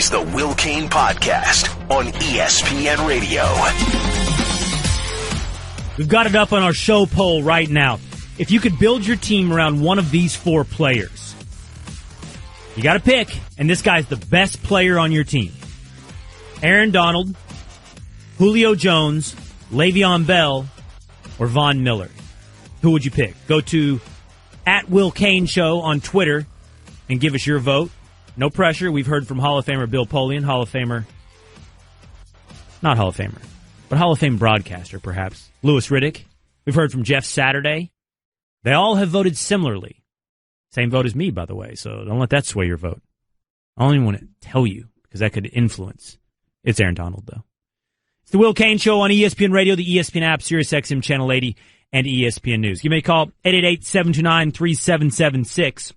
is the Will Cain Podcast on ESPN Radio. We've got it up on our show poll right now. If you could build your team around one of these four players, you got to pick, and this guy's the best player on your team. Aaron Donald, Julio Jones, Le'Veon Bell, or Von Miller. Who would you pick? Go to @WillCain on Twitter and give us your vote. No pressure. We've heard from Hall of Famer Bill Polian, Hall of Famer, not Hall of Famer, but Hall of Fame broadcaster, perhaps, Louis Riddick. We've heard from Jeff Saturday. They all have voted similarly. Same vote as me, by the way, so don't let that sway your vote. I don't even want to tell you, because that could influence. It's Aaron Donald, though. It's the Will Cain Show on ESPN Radio, the ESPN app, SiriusXM Channel 80, and ESPN News. Give me a call, 888-729-3776.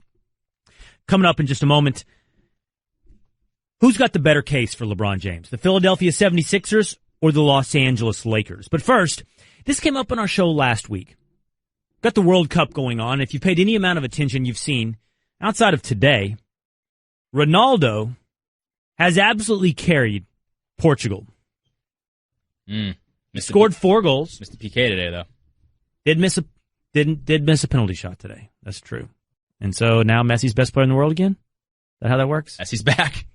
Coming up in just a moment, who's got the better case for LeBron James, the Philadelphia 76ers or the Los Angeles Lakers? But first, this came up on our show last week. Got the World Cup going on. If you paid any amount of attention, you've seen, outside of today, Ronaldo has absolutely carried Portugal. Scored 4 goals. Missed the PK today, though. Did miss a penalty shot today. That's true. And so now Messi's best player in the world again? Is that how that works? Messi's back.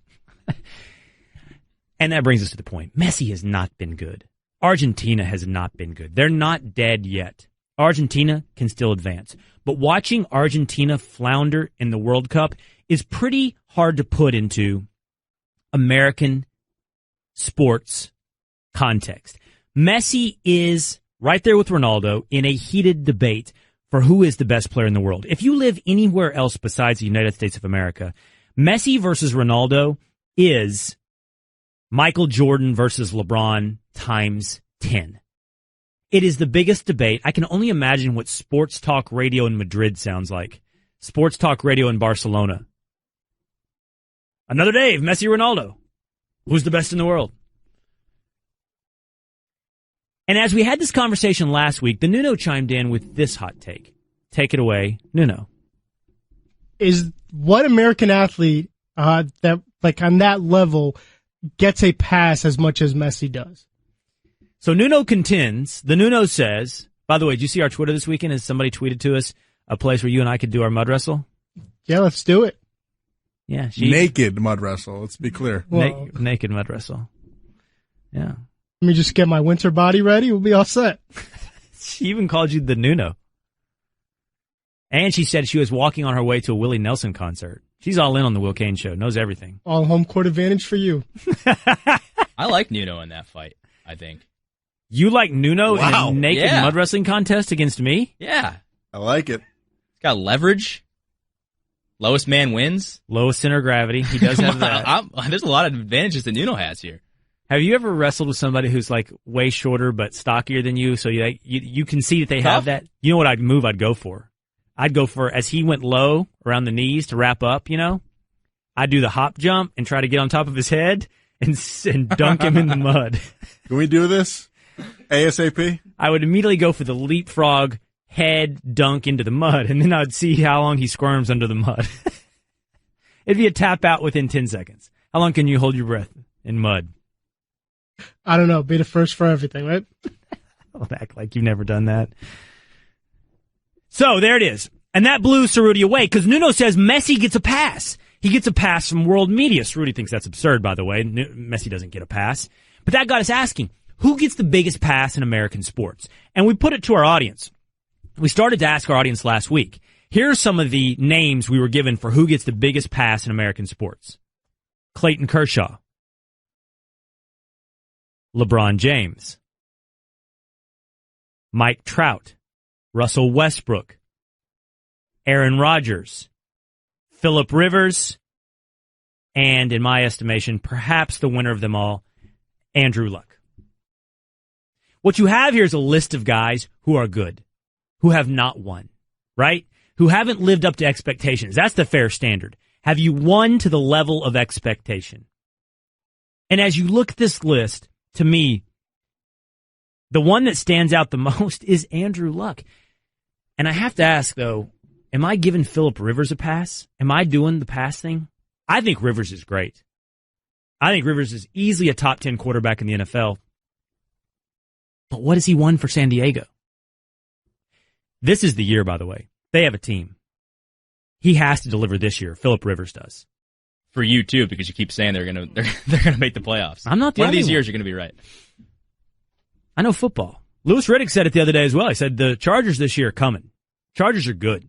And that brings us to the point. Messi has not been good. Argentina has not been good. They're not dead yet. Argentina can still advance. But watching Argentina flounder in the World Cup is pretty hard to put into American sports context. Messi is right there with Ronaldo in a heated debate for who is the best player in the world. If you live anywhere else besides the United States of America, Messi versus Ronaldo is Michael Jordan versus LeBron times 10. It is the biggest debate. I can only imagine what sports talk radio in Madrid sounds like. Sports talk radio in Barcelona. Another day of Messi or Ronaldo. Who's the best in the world? And as we had this conversation last week, the Nuno chimed in with this hot take. Take it away, Nuno. Is what American athlete that like on that level gets a pass as much as Messi does? So Nuno contends, the Nuno says, by the way, did you see our Twitter this weekend? Has somebody tweeted to us a place where you and I could do our mud wrestle? Yeah, let's do it. Yeah. Naked mud wrestle, let's be clear. Naked mud wrestle. Yeah. Let me just get my winter body ready. We'll be all set. She even called you the Nuno. And she said she was walking on her way to a Willie Nelson concert. She's all in on the Will Cain Show, knows everything. All home court advantage for you. I like Nuno in that fight, I think. You like Nuno in a naked mud wrestling contest against me? Yeah. I like it. He's got leverage. Lowest man wins. Lowest center of gravity. He does have that. There's a lot of advantages that Nuno has here. Have you ever wrestled with somebody who's like way shorter but stockier than you? So you can see that they have that. You know what I'd go for? I'd go for, as he went low around the knees to wrap up, I'd do the hop jump and try to get on top of his head and dunk him in the mud. Can we do this ASAP? I would immediately go for the leapfrog head dunk into the mud, and then I'd see how long he squirms under the mud. It'd be a tap out within 10 seconds. How long can you hold your breath in mud? I don't know. Be the first for everything, right? Don't act like you've never done that. So there it is. And that blew Cerruti away because Nuno says Messi gets a pass. He gets a pass from world media. Cerruti thinks that's absurd, by the way. Messi doesn't get a pass. But that got us asking, who gets the biggest pass in American sports? And we put it to our audience. We started to ask our audience last week. Here are some of the names we were given for who gets the biggest pass in American sports. Clayton Kershaw. LeBron James. Mike Trout. Russell Westbrook. Aaron Rodgers. Phillip Rivers. And, in my estimation, perhaps the winner of them all, Andrew Luck. What you have here is a list of guys who are good, who have not won, right? Who haven't lived up to expectations. That's the fair standard. Have you won to the level of expectation? And as you look at this list, to me, the one that stands out the most is Andrew Luck. And I have to ask, though, am I giving Phillip Rivers a pass? Am I doing the pass thing? I think Rivers is great. I think Rivers is easily a top 10 quarterback in the NFL. But what has he won for San Diego? This is the year, by the way. They have a team. He has to deliver this year. Phillip Rivers does. For you too, because you keep saying they're gonna make the playoffs. I'm not the One of only these one. years you're gonna be right. I know football. Louis Riddick said it the other day as well. He said the Chargers this year are coming. Chargers are good.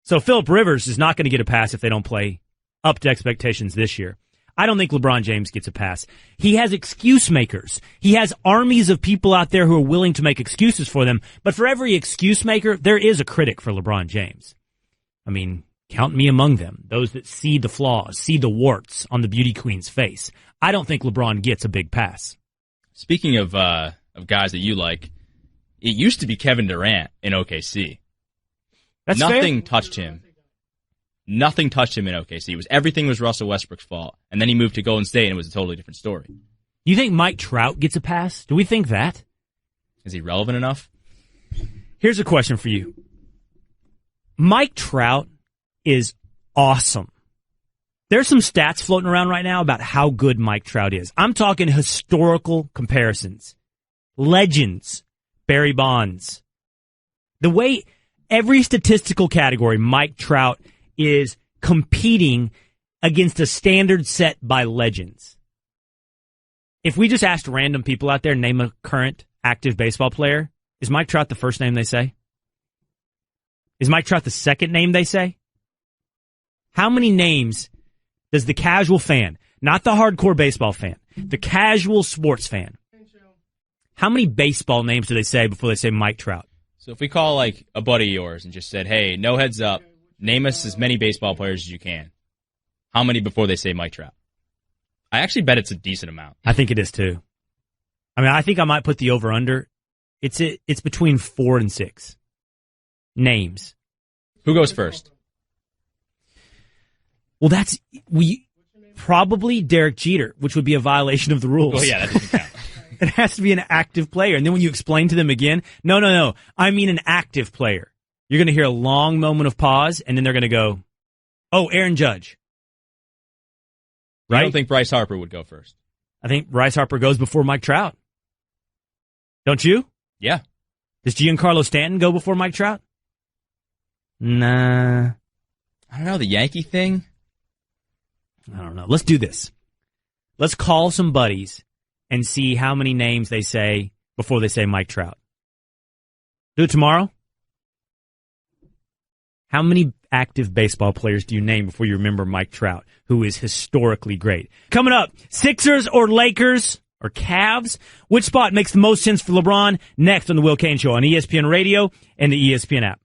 So Phillip Rivers is not going to get a pass if they don't play up to expectations this year. I don't think LeBron James gets a pass. He has excuse makers. He has armies of people out there who are willing to make excuses for them. But for every excuse maker, there is a critic for LeBron James. I mean, count me among them. Those that see the flaws, see the warts on the beauty queen's face. I don't think LeBron gets a big pass. Speaking of guys that you like, it used to be Kevin Durant in OKC. That's Nothing fair. touched him. Nothing touched him in OKC. Everything was Russell Westbrook's fault. And then he moved to Golden State and it was a totally different story. You think Mike Trout gets a pass? Do we think that? Is he relevant enough? Here's a question for you. Mike Trout is awesome. There's some stats floating around right now about how good Mike Trout is. I'm talking historical comparisons. Legends. Barry Bonds. The way every statistical category, Mike Trout is competing against a standard set by legends. If we just asked random people out there, name a current active baseball player, is Mike Trout the first name they say? Is Mike Trout the second name they say? How many names does the casual fan, not the hardcore baseball fan, the casual sports fan, how many baseball names do they say before they say Mike Trout? So if we call like a buddy of yours and just said, hey, no heads up, name us as many baseball players as you can. How many before they say Mike Trout? I actually bet it's a decent amount. I think it is too. I mean, I think I might put the over-under. It's between 4 and 6 names. Who goes first? Well, probably Derek Jeter, which would be a violation of the rules. Oh, yeah, that doesn't count. It has to be an active player. And then when you explain to them again, no, I mean an active player. You're going to hear a long moment of pause, and then they're going to go, oh, Aaron Judge. Right? I don't think Bryce Harper would go first. I think Bryce Harper goes before Mike Trout. Don't you? Yeah. Does Giancarlo Stanton go before Mike Trout? Nah. I don't know, the Yankee thing? I don't know. Let's do this. Let's call some buddies and see how many names they say before they say Mike Trout. Do it tomorrow? How many active baseball players do you name before you remember Mike Trout, who is historically great? Coming up, Sixers or Lakers or Cavs? Which spot makes the most sense for LeBron? Next on the Will Cain Show on ESPN Radio and the ESPN app.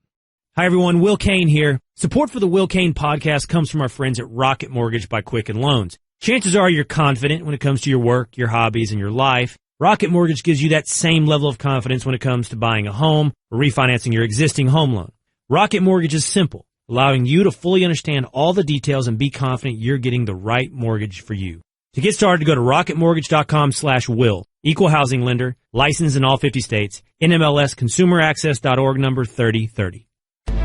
Hi, everyone. Will Cain here. Support for the Will Cain podcast comes from our friends at Rocket Mortgage by Quicken Loans. Chances are you're confident when it comes to your work, your hobbies, and your life. Rocket Mortgage gives you that same level of confidence when it comes to buying a home or refinancing your existing home loan. Rocket Mortgage is simple, allowing you to fully understand all the details and be confident you're getting the right mortgage for you. To get started, go to rocketmortgage.com/will. Equal housing lender, licensed in all 50 states, NMLS consumeraccess.org number 3030.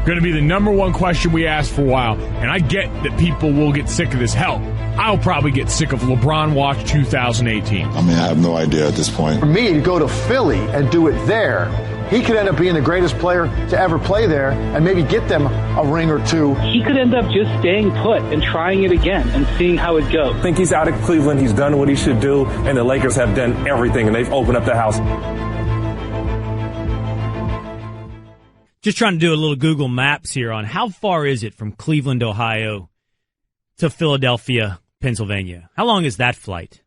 Going to be the number one question we asked for a while, and I get that people will get sick of this. Hell, I'll probably get sick of LeBron Watch 2018. I mean, I have no idea at this point. For me to go to Philly and do it there, he could end up being the greatest player to ever play there and maybe get them a ring or two. He could end up just staying put and trying it again and seeing how it goes. I think he's out of Cleveland. He's done what he should do, and the Lakers have done everything, and they've opened up the house. Just trying to do a little Google Maps here on how far is it from Cleveland, Ohio to Philadelphia, Pennsylvania. How long is that flight?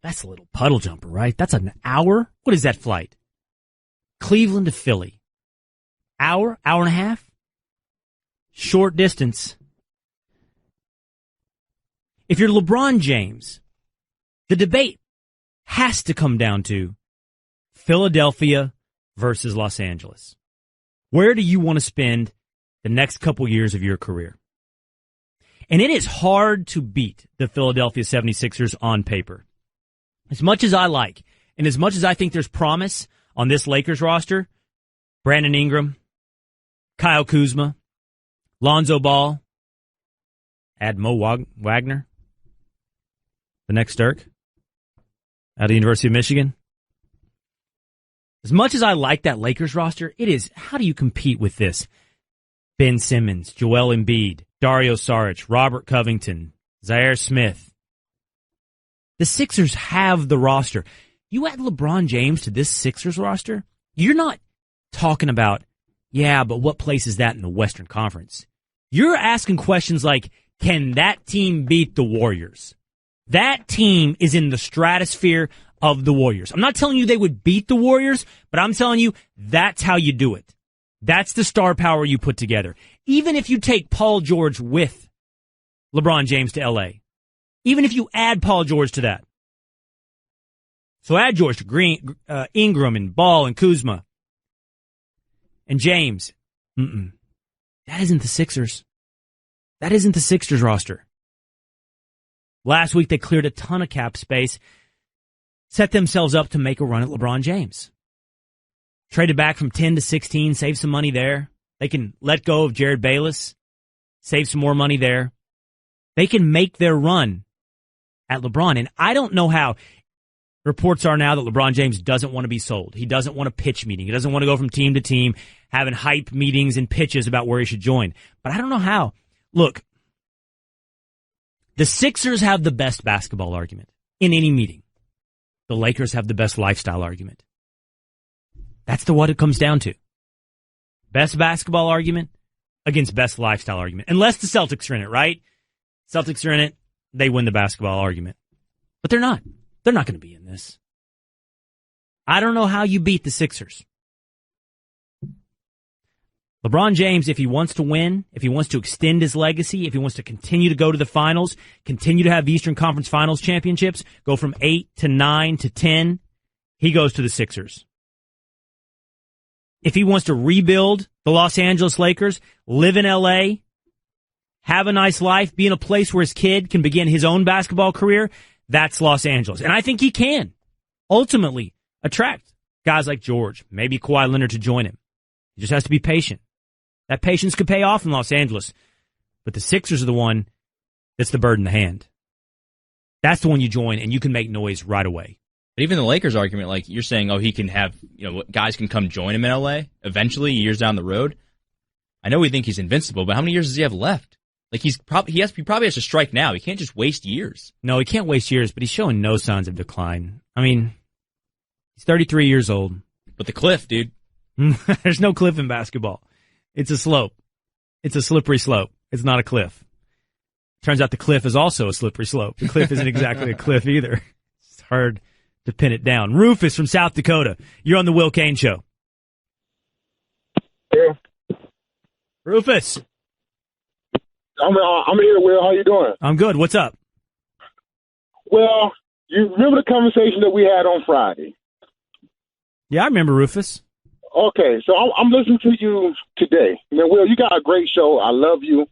That's a little puddle jumper, right? That's an hour? What is that flight? Cleveland to Philly. Hour and a half? Short distance. If you're LeBron James, the debate has to come down to Philadelphia versus Los Angeles. Where do you want to spend the next couple years of your career? And it is hard to beat the Philadelphia 76ers on paper. As much as I like, and as much as I think there's promise on this Lakers roster, Brandon Ingram, Kyle Kuzma, Lonzo Ball, add Mo Wagner. The next Dirk out of the University of Michigan. As much as I like that Lakers roster, it is, how do you compete with this? Ben Simmons, Joel Embiid, Dario Saric, Robert Covington, Zaire Smith. The Sixers have the roster. You add LeBron James to this Sixers roster, you're not talking about, yeah, but what place is that in the Western Conference? You're asking questions like, can that team beat the Warriors? That team is in the stratosphere of the Warriors. I'm not telling you they would beat the Warriors, but I'm telling you that's how you do it. That's the star power you put together. Even if you take Paul George with LeBron James to L.A., even if you add Paul George to that. So add George to Ingram and Ball and Kuzma and James. That isn't the Sixers. That isn't the Sixers roster. Last week they cleared a ton of cap space, set themselves up to make a run at LeBron James. Traded back from 10 to 16, save some money there. They can let go of Jared Bayless, save some more money there. They can make their run at LeBron. And I don't know how. Reports are now that LeBron James doesn't want to be sold. He doesn't want a pitch meeting. He doesn't want to go from team to team, having hype meetings and pitches about where he should join. But I don't know how. Look, the Sixers have the best basketball argument in any meeting. The Lakers have the best lifestyle argument. That's what it comes down to. Best basketball argument against best lifestyle argument. Unless the Celtics are in it, right? Celtics are in it, they win the basketball argument. But they're not. They're not going to be in this. I don't know how you beat the Sixers. LeBron James, if he wants to win, if he wants to extend his legacy, if he wants to continue to go to the finals, continue to have Eastern Conference Finals championships, go from 8 to 9 to 10, he goes to the Sixers. If he wants to rebuild the Los Angeles Lakers, live in L.A., have a nice life, be in a place where his kid can begin his own basketball career, that's Los Angeles. And I think he can ultimately attract guys like George, maybe Kawhi Leonard to join him. He just has to be patient. That patience could pay off in Los Angeles. But the Sixers are the one that's the bird in the hand. That's the one you join, and you can make noise right away. But even the Lakers argument, like you're saying, he can have, guys can come join him in LA eventually, years down the road. I know we think he's invincible, but how many years does he have left? Like he probably has to strike now. He can't just waste years. No, he can't waste years, but he's showing no signs of decline. I mean, he's 33 years old. But the cliff, dude. There's no cliff in basketball. It's a slope. It's a slippery slope. It's not a cliff. Turns out the cliff is also a slippery slope. The cliff isn't exactly a cliff either. It's hard to pin it down. Rufus from South Dakota. You're on the Will Cain Show. Yeah. Rufus. I'm here, Will. How you doing? I'm good. What's up? Well, you remember the conversation that we had on Friday? Yeah, I remember, Rufus. Okay, so I'm listening to you today. Now, Will, you got a great show. I love you.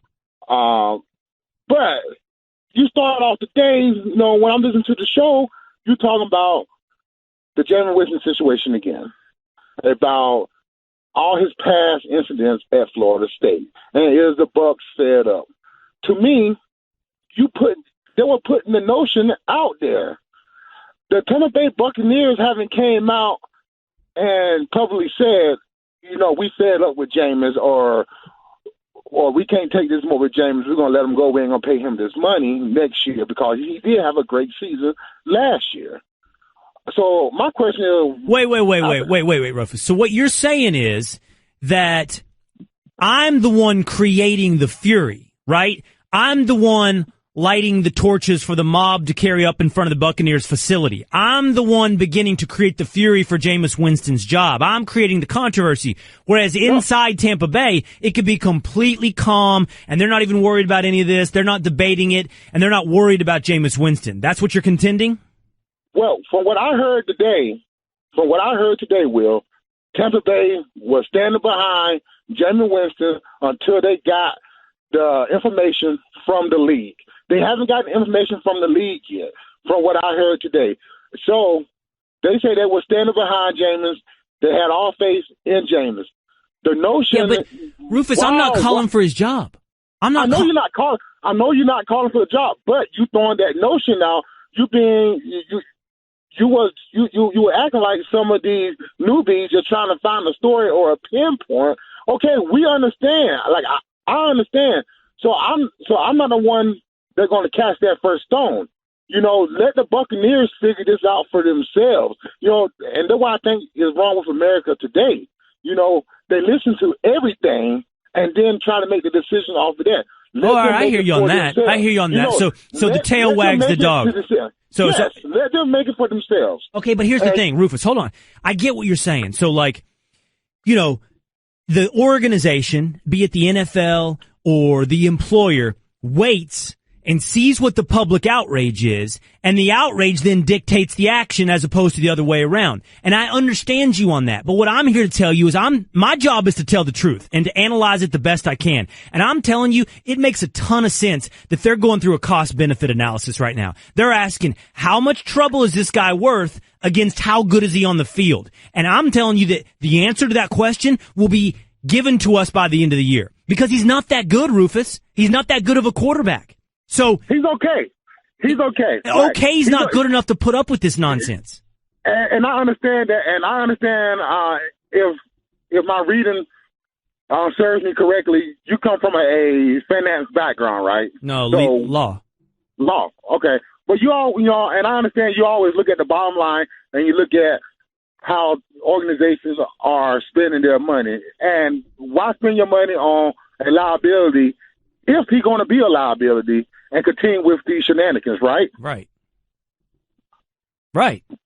But you started off the day, when I'm listening to the show, you're talking about the Jameis Winston situation again, about all his past incidents at Florida State, and is the Bucs fed up? To me, they were putting the notion out there. The Tampa Bay Buccaneers haven't came out and publicly said, we fed up with Jameis, or we can't take this more with Jameis. We're going to let him go. We ain't going to pay him this money next year because he did have a great season last year. So my question is... Wait, Rufus. So what you're saying is that I'm the one creating the fury, right? I'm the one lighting the torches for the mob to carry up in front of the Buccaneers facility. I'm the one beginning to create the fury for Jameis Winston's job. I'm creating the controversy. Whereas inside Tampa Bay, it could be completely calm, and they're not even worried about any of this. They're not debating it, and they're not worried about Jameis Winston. That's what you're contending? Well, from what I heard today, Will, Tampa Bay was standing behind Jameis Winston until they got the information from the league. They haven't gotten information from the league yet, from what I heard today. So they say they were standing behind Jameis. They had all faith in Jameis. The notion... Yeah, but Rufus, I'm not calling for his job. I know you're not calling for the job, but you throwing that notion out you were acting like some of these newbies you're trying to find a story or a pinpoint. Okay, we understand. Like I understand. So I'm not the one that's going to cast that first stone. Let the Buccaneers figure this out for themselves. And that's what I think is wrong with America today. They listen to everything and then try to make the decision off of that. All right, I hear you on that. Themselves. I hear you on that. So the tail wags the dog. So let them make it for themselves. Okay, but here's the thing, Rufus. Hold on. I get what you're saying. So, the organization, be it the NFL or the employer, waits and sees what the public outrage is, and the outrage then dictates the action as opposed to the other way around. And I understand you on that. But what I'm here to tell you is my job is to tell the truth and to analyze it the best I can. And I'm telling you, it makes a ton of sense that they're going through a cost-benefit analysis right now. They're asking, how much trouble is this guy worth against how good is he on the field? And I'm telling you that the answer to that question will be given to us by the end of the year. Because he's not that good, Rufus. He's not that good of a quarterback. So he's okay. He's okay. He's not good enough to put up with this nonsense. And I understand that. And I understand if my reading serves me correctly, you come from a finance background, right? No, law. Law. Okay. But you all, and I understand you always look at the bottom line and you look at how organizations are spending their money. And why spend your money on a liability if he's going to be a liability and continue with these shenanigans, right? Right.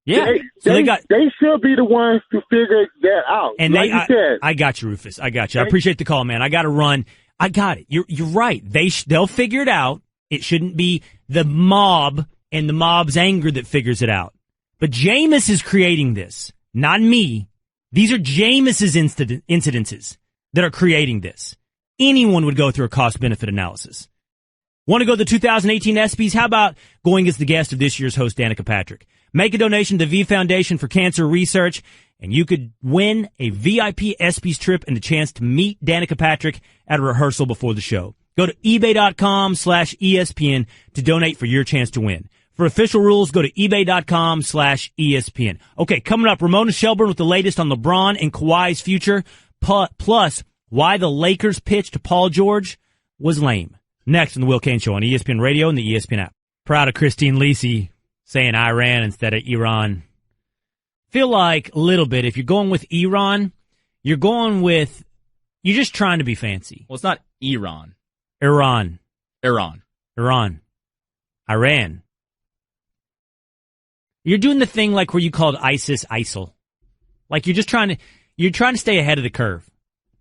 Yeah. They should be the ones to figure that out. And like you said. I got you, Rufus. I got you. I appreciate the call, man. I got to run. I got it. You're right. They'll figure it out. It shouldn't be the mob and the mob's anger that figures it out. But Jameis is creating this, not me. These are Jameis's incidences that are creating this. Anyone would go through a cost-benefit analysis. Want to go to the 2018 ESPYs? How about going as the guest of this year's host, Danica Patrick? Make a donation to the V Foundation for Cancer Research, and you could win a VIP ESPYs trip and the chance to meet Danica Patrick at a rehearsal before the show. Go to ebay.com/ESPN to donate for your chance to win. For official rules, go to ebay.com/ESPN. Okay, coming up, Ramona Shelburne with the latest on LeBron and Kawhi's future, plus why the Lakers pitch to Paul George was lame. Next on the Will Cain Show on ESPN Radio and the ESPN app. Proud of Christine Lisi saying Iran instead of Iran. Feel like a little bit, if you're going with Iran, you're just trying to be fancy. Well, it's not Iran. Iran. You're doing the thing like where you called ISIS ISIL. Like you're trying to stay ahead of the curve.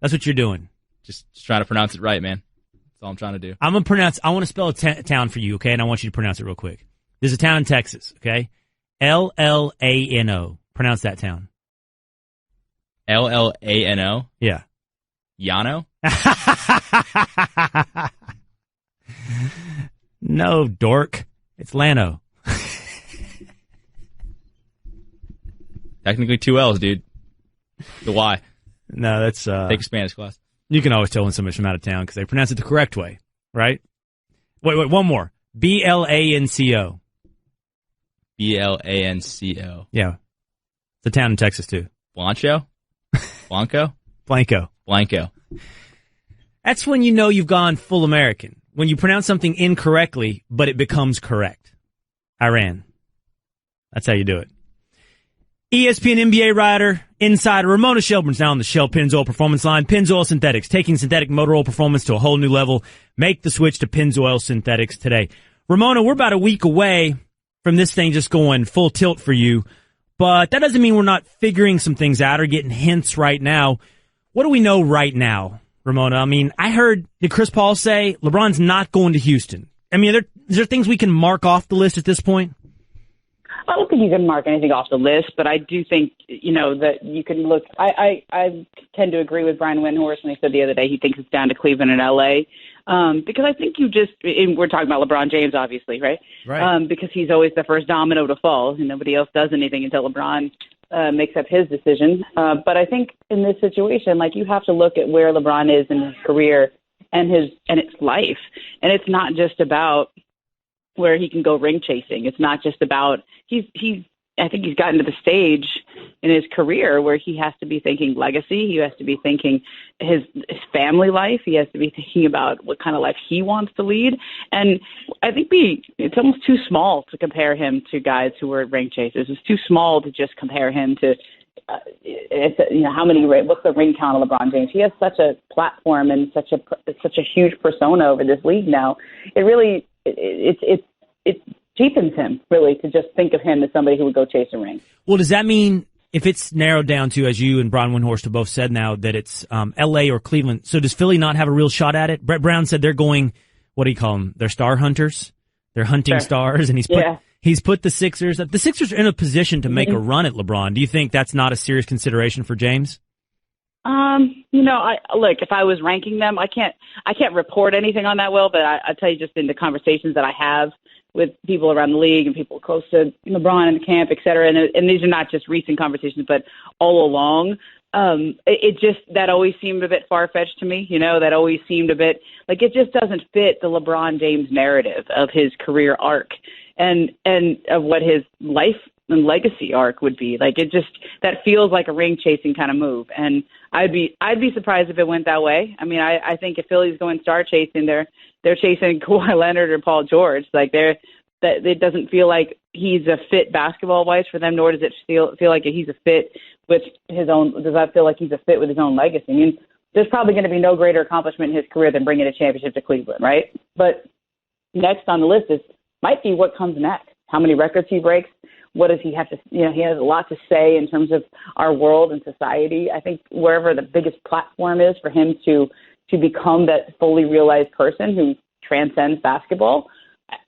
That's what you're doing. Just trying to pronounce it right, man. That's all I'm trying to do. I want to spell a town for you, okay? And I want you to pronounce it real quick. There's a town in Texas, okay? Llano. Pronounce that town. Llano? Yeah. Yano? No, dork. It's Lano. Technically 2 L's, dude. The Y. No, that's... Take a Spanish class. You can always tell when somebody's from out of town because they pronounce it the correct way, right? Wait, one more. Blanco. Blanco. Yeah. It's a town in Texas, too. Blanco? Blanco. That's when you know you've gone full American. When you pronounce something incorrectly, but it becomes correct. Iran. That's how you do it. ESPN NBA writer, insider Ramona Shelburne's now on the Shell Pennzoil Performance line. Pennzoil Synthetics, taking synthetic motor oil performance to a whole new level. Make the switch to Pennzoil Synthetics today. Ramona, we're about a week away from this thing just going full tilt for you, but that doesn't mean we're not figuring some things out or getting hints right now. What do we know right now, Ramona? I mean, I heard, did Chris Paul say LeBron's not going to Houston? I mean, is there things we can mark off the list at this point? I don't think you can mark anything off the list, but I do think, that you can look. I tend to agree with Brian Windhorst when he said the other day he thinks it's down to Cleveland and L.A. Because I think and we're talking about LeBron James, obviously, right? Right. Because he's always the first domino to fall, and nobody else does anything until LeBron makes up his decision. But I think in this situation, you have to look at where LeBron is in his career and its life, and it's not just about where he can go ring chasing. It's not just about I think he's gotten to the stage in his career where he has to be thinking legacy. He has to be thinking his family life. He has to be thinking about what kind of life he wants to lead. And I think it's almost too small to compare him to guys who were ring chasers. It's too small to just compare him to what's the ring count of LeBron James? He has such a platform and such a huge persona over this league now. It really it cheapens him, really, to just think of him as somebody who would go chase a ring. Well, does that mean, if it's narrowed down to, as you and Brian Windhorst have both said now, that it's L.A. or Cleveland, so does Philly not have a real shot at it? Brett Brown said they're going, what do you call them? They're star hunters. They're hunting stars, and he's put the Sixers are in a position to make a run at LeBron. Do you think that's not a serious consideration for James? Look, if I was ranking them, I can't report anything on that, Will, but I tell you, just in the conversations that I have with people around the league and people close to LeBron and the camp, et cetera, and these are not just recent conversations, but all along, that always seemed a bit far-fetched to me. That always seemed a bit like it just doesn't fit the LeBron James narrative of his career arc and of what his life and legacy arc would be. Like, that feels like a ring chasing kind of move. And I'd be surprised if it went that way. I mean, I think if Philly's going star chasing, they're chasing Kawhi Leonard or Paul George. Like, it doesn't feel like he's a fit basketball wise for them, nor does it feel like he's a fit with his own. Does that feel like he's a fit with his own legacy? I mean, there's probably going to be no greater accomplishment in his career than bringing a championship to Cleveland, right? But next on the list might be what comes next. How many records he breaks? What does he have to? He has a lot to say in terms of our world and society. I think wherever the biggest platform is for him to become that fully realized person who transcends basketball,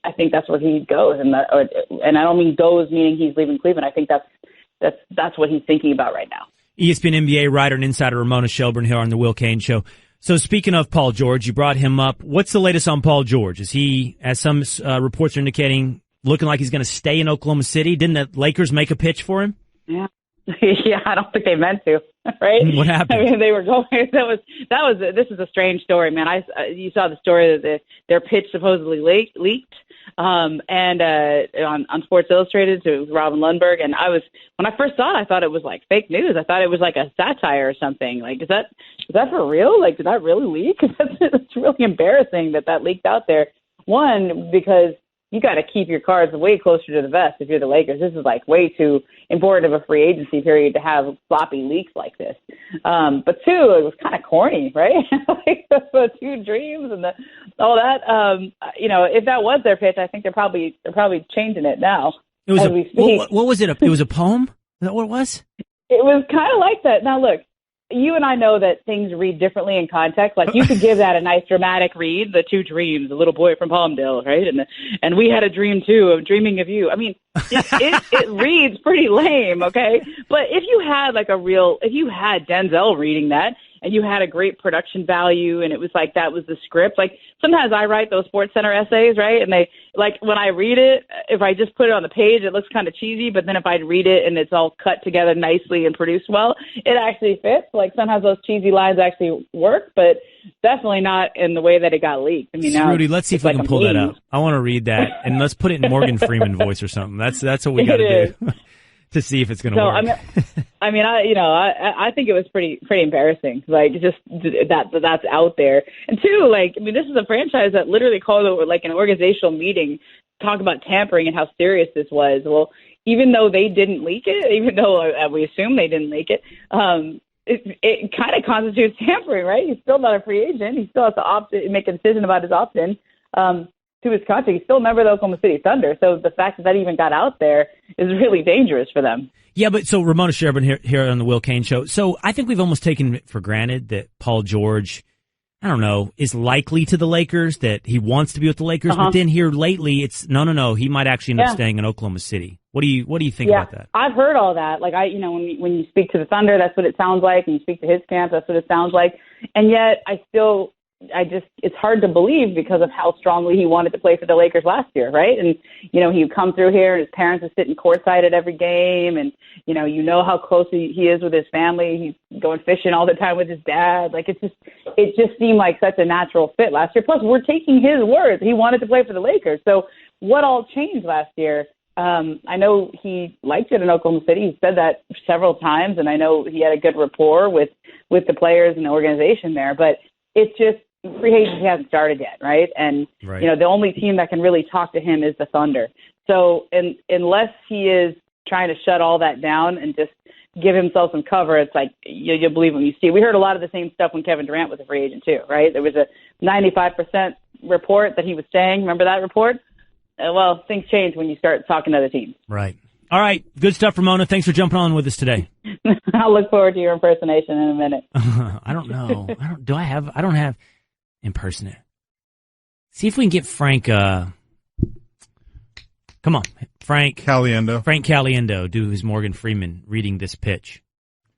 I think that's where he goes. And I don't mean goes meaning he's leaving Cleveland. I think that's what he's thinking about right now. ESPN NBA writer and insider Ramona Shelburne here on the Will Cain Show. So speaking of Paul George, you brought him up. What's the latest on Paul George? Is he, as some reports are indicating, looking like he's going to stay in Oklahoma City? Didn't the Lakers make a pitch for him? Yeah. Yeah, I don't think they meant to, right? What happened? I mean, they were going. This is a strange story, man. You saw the story that their pitch supposedly leaked, and on Sports Illustrated to Robin Lundberg. And when I first saw it, I thought it was like fake news. I thought it was like a satire or something. Like, is that for real? Like, did that really leak? It's really embarrassing that leaked out there. One, because you got to keep your cards way closer to the vest if you're the Lakers. This is like way too important of a free agency period to have sloppy leaks like this. But two, it was kind of corny, right? Like the two dreams and all that. If that was their pitch, I think they're probably changing it now. It was what was it? It was a poem? Is that what it was? It was kind of like that. Now look, you and I know that things read differently in context. Like, you could give that a nice dramatic read, the two dreams, the little boy from Palmdale, right? And we had a dream too, of dreaming of you. I mean, it reads pretty lame, okay? But if you had Denzel reading that, and you had a great production value, and it was like that was the script. Like, sometimes I write those Sports Center essays, right? And they, like, when I read it, if I just put it on the page, it looks kind of cheesy. But then if I read it and it's all cut together nicely and produced well, it actually fits. Like, sometimes those cheesy lines actually work, but definitely not in the way that it got leaked. I mean, Rudy, let's see if we can pull that up. I want to read that, and let's put it in Morgan Freeman voice or something. That's what we got to do. To see if it's going to work. I think it was pretty embarrassing. Like, just that's out there. And two, like, I mean, this is a franchise that literally called it like an organizational meeting, talk about tampering and how serious this was. Well, even though they didn't leak it, even though we assume they didn't leak it, it kind of constitutes tampering, right? He's still not a free agent. He still has to make a decision about his opt-in to his contract. He's still a member of the Oklahoma City Thunder. So the fact that even got out there is really dangerous for them. Yeah, but so Ramona Shelburne here on the Will Cain Show. So I think we've almost taken it for granted that Paul George, I don't know, is likely to the Lakers, that he wants to be with the Lakers. But then here lately, it's no. He might actually end up staying in Oklahoma City. What do you think about that? I've heard all that. Like, when you speak to the Thunder, that's what it sounds like. When you speak to his camp, that's what it sounds like. And yet I still it's hard to believe because of how strongly he wanted to play for the Lakers last year, right? And, he'd come through here, his parents would sit in courtside at every game, and, how close he is with his family. He's going fishing all the time with his dad. Like, it just seemed like such a natural fit last year. Plus, we're taking his word. He wanted to play for the Lakers. So what all changed last year? I know he liked it in Oklahoma City. He said that several times, and I know he had a good rapport with the players and the organization there. But it's just free agency hasn't started yet, right? And the only team that can really talk to him is the Thunder. So, unless he is trying to shut all that down and just give himself some cover, it's like you believe when you see. We heard a lot of the same stuff when Kevin Durant was a free agent too, right? There was a 95% report that he was staying. Remember that report? Well, things change when you start talking to other teams. Right. All right. Good stuff, Ramona. Thanks for jumping on with us today. I'll look forward to your impersonation in a minute. I don't know. I don't have impersonate. See if we can get Frank, come on, Frank Caliendo do his Morgan Freeman reading this pitch.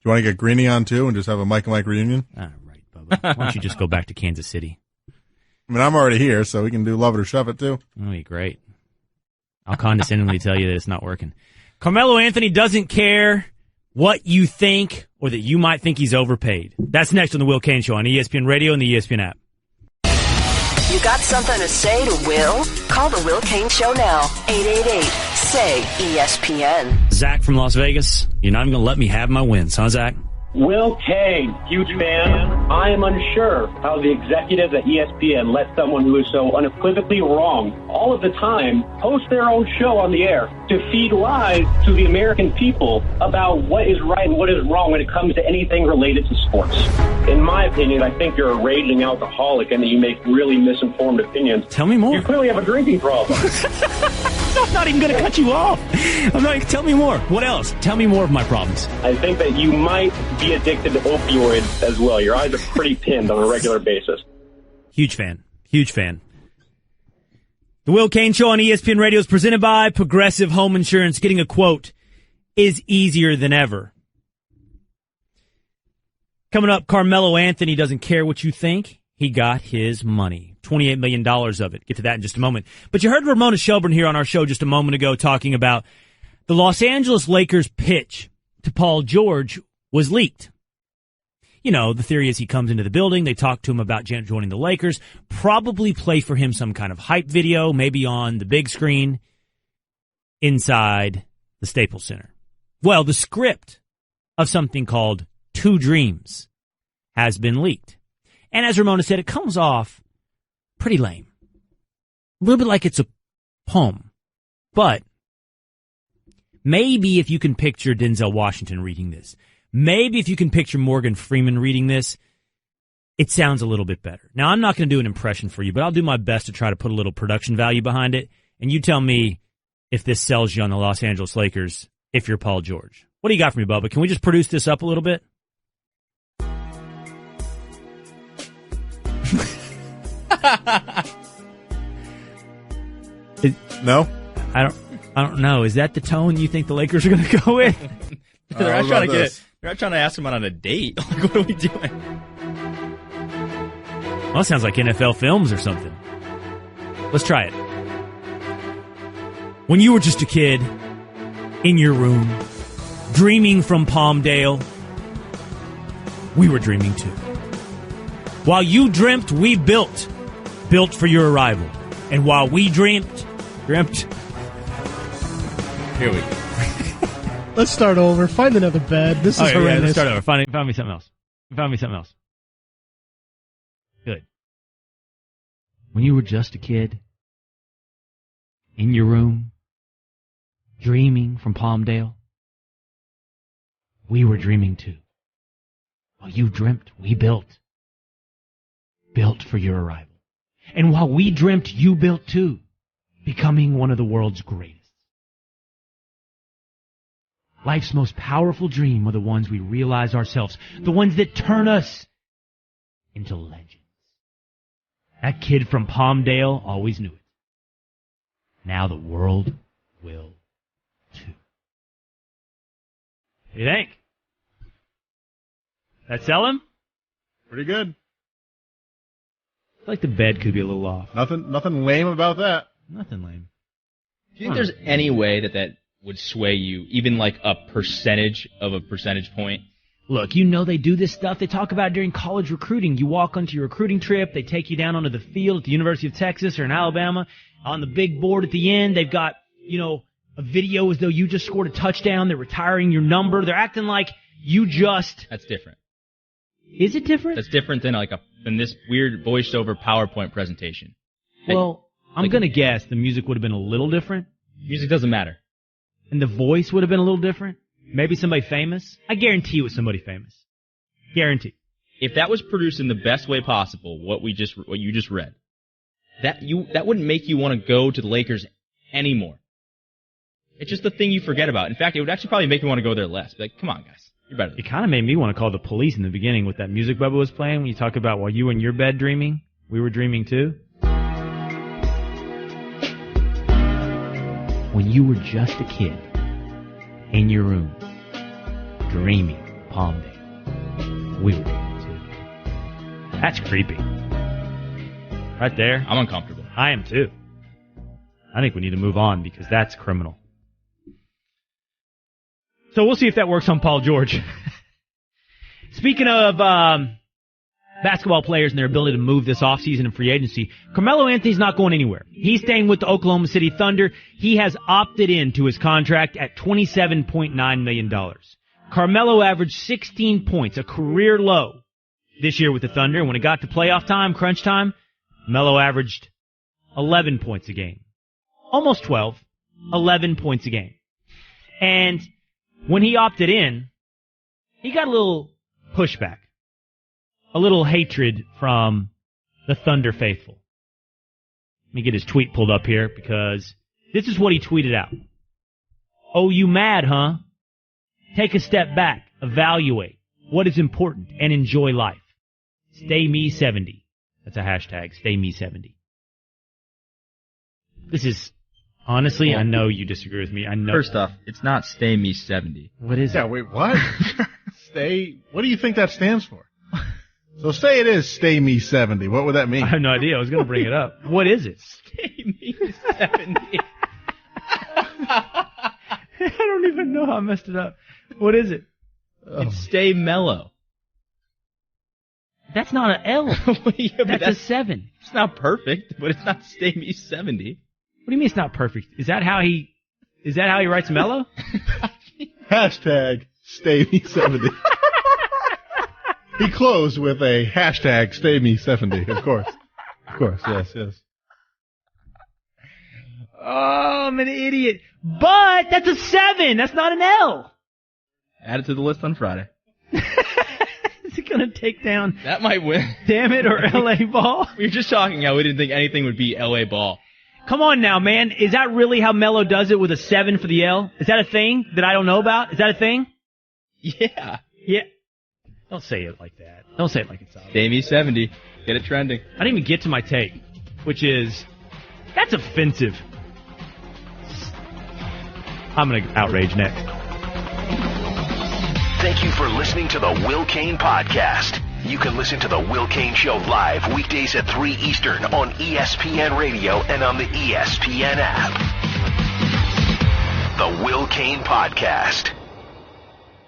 Do you want to get Greeny on too and just have a Mike and Mike reunion? All right, Bubba. Why don't you just go back to Kansas City? I mean, I'm already here, so we can do Love It or Shove It too. Oh, you're great. I'll condescendingly tell you that it's not working. Carmelo Anthony doesn't care what you think or that you might think he's overpaid. That's next on the Will Cain Show on ESPN Radio and the ESPN app. You got something to say to Will? Call the Will Cain Show now. 888-SAY-ESPN. Zach from Las Vegas. You're not even going to let me have my wins, huh, Zach? Will Cain, huge fan. I am unsure how the executives at ESPN let someone who is so unequivocally wrong all of the time host their own show on the air to feed lies to the American people about what is right and what is wrong when it comes to anything related to sports. In my opinion, I think you're a raging alcoholic and that you make really misinformed opinions. Tell me more. You clearly have a drinking problem. I'm not even going to cut you off. Tell me more. What else? Tell me more of my problems. I think that you might be addicted to opioids as well. Your eyes are pretty pinned on a regular basis. Huge fan. The Will Cain Show on ESPN Radio is presented by Progressive Home Insurance. Getting a quote is easier than ever. Coming up, Carmelo Anthony doesn't care what you think. He got his money. $28 million of it. Get to that in just a moment. But you heard Ramona Shelburne here on our show just a moment ago talking about the Los Angeles Lakers pitch to Paul George was leaked. The theory is he comes into the building, they talk to him about joining the Lakers, probably play for him some kind of hype video, maybe on the big screen inside the Staples Center. Well, the script of something called Two Dreams has been leaked. And as Ramona said, it comes off pretty lame. A little bit like it's a poem. But maybe if you can picture Denzel Washington reading this, maybe if you can picture Morgan Freeman reading this, it sounds a little bit better. Now, I'm not going to do an impression for you, but I'll do my best to try to put a little production value behind it. And you tell me if this sells you on the Los Angeles Lakers if you're Paul George. What do you got for me, Bubba? Can we just produce this up a little bit? No? I don't know. Is that the tone you think the Lakers are going to go with? They're not trying to ask him out on a date. Like, what are we doing? Well, it sounds like NFL Films or something. Let's try it. When you were just a kid, in your room, dreaming from Palmdale, we were dreaming too. While you dreamt, we built for your arrival. And while we dreamt. Here we go. Let's start over. Find another bed. This is horrendous. Yeah, let's start over. Find me something else. Good. When you were just a kid, in your room, dreaming from Palmdale, we were dreaming too. While you dreamt, we built for your arrival. And while we dreamt, you built too, becoming one of the world's greatest. Life's most powerful dream are the ones we realize ourselves, the ones that turn us into legends. That kid from Palmdale always knew it. Now the world will too. What do you think? That sell him? Pretty good. feel like the bed could be a little off. Nothing lame about that. Nothing lame. Do you think there's any way that would sway you, even like a percentage point? Look, they do this stuff. They talk about it during college recruiting. You walk onto your recruiting trip. They take you down onto the field at the University of Texas or in Alabama. On the big board at the end, they've got, a video as though you just scored a touchdown. They're retiring your number. They're acting like you just... That's different. Is it different? That's different than this weird voice-over PowerPoint presentation. Well, I'm going to guess the music would have been a little different. Music doesn't matter. And the voice would have been a little different. Maybe somebody famous. I guarantee it was somebody famous. Guarantee. If that was produced in the best way possible, what you just read, that wouldn't make you want to go to the Lakers anymore. It's just the thing you forget about. In fact, it would actually probably make you want to go there less. Like, come on, guys. You're better than It kind of made me want to call the police in the beginning with that music Bubba was playing when you talk about while you were in your bed dreaming, we were dreaming too. When you were just a kid in your room dreaming Palm Day, we were dreaming too. That's creepy. Right there. I'm uncomfortable. I am too. I think we need to move on because that's criminal. So we'll see if that works on Paul George. Speaking of basketball players and their ability to move this offseason in free agency, Carmelo Anthony's not going anywhere. He's staying with the Oklahoma City Thunder. He has opted into his contract at $27.9 million. Carmelo averaged 16 points, a career low this year with the Thunder. And when it got to playoff time, crunch time, Melo averaged 11 points a game. Almost 12, 11 points a game. And when he opted in, he got a little pushback, a little hatred from the Thunder faithful. Let me get his tweet pulled up here because this is what he tweeted out. Oh, you mad, huh? Take a step back, evaluate what is important, and enjoy life. Stay me 70. That's a hashtag, stay me 70. This is... Honestly, I know you disagree with me. I know. First off, it's not Stay Me 70. What is it? Yeah, wait, what? What do you think that stands for? So say it is Stay Me 70. What would that mean? I have no idea. I was going to bring it up. What is it? Stay Me 70. I don't even know how I messed it up. What is it? It's Stay Mellow. That's not an L. Yeah, that's a 7. It's not perfect, but it's not Stay Me 70. What do you mean it's not perfect? Is that how he writes Mellow? Hashtag Stay Me 70. He closed with a hashtag Stay Me 70, of course. Of course, yes. Oh, I'm an idiot. But that's a 7. That's not an L. Add it to the list on Friday. Is it going to take down... That might win. Damn it, or L.A. Ball? We were just talking how we didn't think anything would be L.A. Ball. Come on now, man. Is that really how Melo does it with a 7 for the L? Is that a thing that I don't know about? Is that a thing? Yeah. Yeah. Don't say it like that. Don't say it like it's obvious. Stay Me 70. Get it trending. I didn't even get to my take, which is, that's offensive. I'm going to outrage next. Thank you for listening to the Will Cain Podcast. You can listen to The Will Cain Show live weekdays at 3 Eastern on ESPN Radio and on the ESPN app. The Will Cain Podcast.